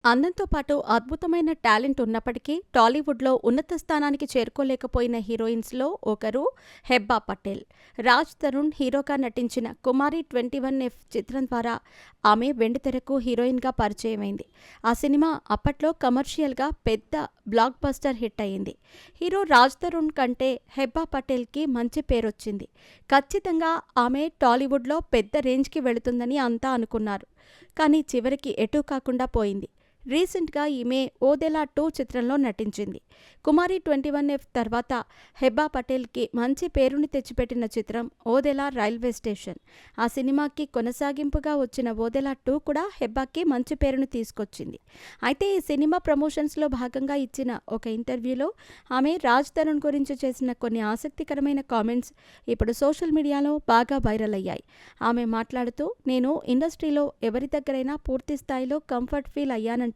అందంతో పాటు అద్భుతమైన టాలెంట్ ఉన్నప్పటికీ టాలీవుడ్‌లో ఉన్నత స్థానానికి చేరుకోలేకపోయిన హీరోయిన్స్‌లో ఒకరు హెబ్బా పటేల్. రాజ్ తరుణ్ హీరోగా నటించిన 'కుమారి 21F' చిత్రం ద్వారా ఆమె వెండితెరకు హీరోయిన్‌గా పరిచయమైంది. ఆ సినిమా అప్పట్లో కమర్షియల్‌గా పెద్ద బ్లాక్ బస్టర్ హిట్ అయింది. హీరో రాజ్ తరుణ్ కంటే హెబ్బా పటేల్‌కి మంచి పేరొచ్చింది. ఖచ్చితంగా ఆమె టాలీవుడ్‌లో పెద్ద రేంజ్‌కి వెళుతుందని అంతా అనుకున్నారు. కానీ చివరికి ఎటూ కాకుండా పోయింది. రీసెంట్‌గా ఈమె 'ఓదెలా 2' చిత్రంలో నటించింది. 'కుమారి 21F' తర్వాత హెబ్బా పటేల్‌కి మంచి పేరుని తెచ్చిపెట్టిన చిత్రం 'ఓదెలా రైల్వే స్టేషన్'. ఆ సినిమాకి కొనసాగింపుగా వచ్చిన 'ఓదెలా 2' కూడా హెబ్బాకి మంచి పేరును తీసుకొచ్చింది. అయితే ఈ సినిమా ప్రమోషన్స్‌లో భాగంగా ఇచ్చిన ఒక ఇంటర్వ్యూలో ఆమె రాజ్ తరుణ్ గురించి చేసిన కొన్ని ఆసక్తికరమైన కామెంట్స్ ఇప్పుడు సోషల్ మీడియాలో బాగా వైరల్ అయ్యాయి. ఆమె మాట్లాడుతూ, "నేను ఇండస్ట్రీలో ఎవరి దగ్గరైనా పూర్తి స్థాయిలో కంఫర్ట్ ఫీల్ అయ్యానంటే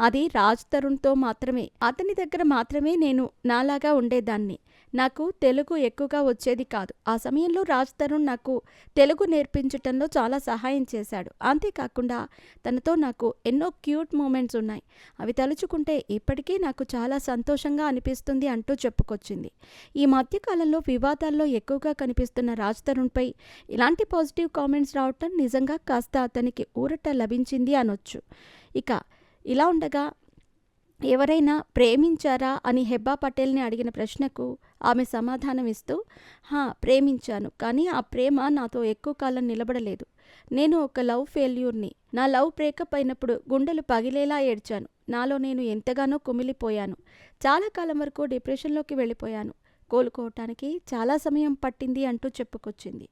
అది రాజ్ తరుణ్‌తో మాత్రమే. అతని దగ్గర మాత్రమే నేను నాలాగా ఉండేదాన్ని. నాకు తెలుగు ఎక్కువగా వచ్చేది కాదు. ఆ సమయంలో రాజ్ తరుణ్ నాకు తెలుగు నేర్పించటంలో చాలా సహాయం చేశాడు. అంతేకాకుండా తనతో నాకు ఎన్నో క్యూట్ మూమెంట్స్ ఉన్నాయి. అవి తలుచుకుంటే ఇప్పటికీ నాకు చాలా సంతోషంగా అనిపిస్తుంది" అంటూ చెప్పుకొచ్చింది. ఈ మధ్య కాలంలో వివాదాల్లో ఎక్కువగా కనిపిస్తున్న రాజ్ తరుణ్‌పై ఇలాంటి పాజిటివ్ కామెంట్స్ రావటం నిజంగా కాస్త అతనికి ఊరట లభించింది అనొచ్చు. ఇక ఇలా ఉండగా ఎవరైనా ప్రేమించారా అని హెబ్బా పటేల్‌ని అడిగిన ప్రశ్నకు ఆమె సమాధానమిస్తూ, ప్రేమించాను. కానీ ఆ ప్రేమ నాతో ఎక్కువ కాలం నిలబడలేదు. నేను ఒక లవ్ ఫెయిల్యూర్‌ని. నా లవ్ బ్రేకప్ అయినప్పుడు గుండెలు పగిలేలా ఏడ్చాను. నాలో నేను ఎంతగానో కుమిలిపోయాను. చాలా కాలం వరకు డిప్రెషన్‌లోకి వెళ్ళిపోయాను. కోలుకోవటానికి చాలా సమయం పట్టింది" అంటూ చెప్పుకొచ్చింది.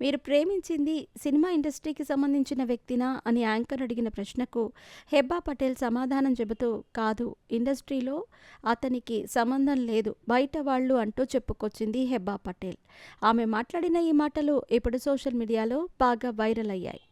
"మీరు ప్రేమించింది సినిమా ఇండస్ట్రీకి సంబంధించిన వ్యక్తినా" అని యాంకర్ అడిగిన ప్రశ్నకు హెబ్బా పటేల్ సమాధానం చెబుతూ, "కాదు, ఇండస్ట్రీలో అతనికి సంబంధం లేదు, బయట వాళ్ళు" అంటూ చెప్పుకొచ్చింది హెబ్బా పటేల్. ఆమె మాట్లాడిన ఈ మాటలు ఇప్పుడు సోషల్ మీడియాలో బాగా వైరల్ అయ్యాయి.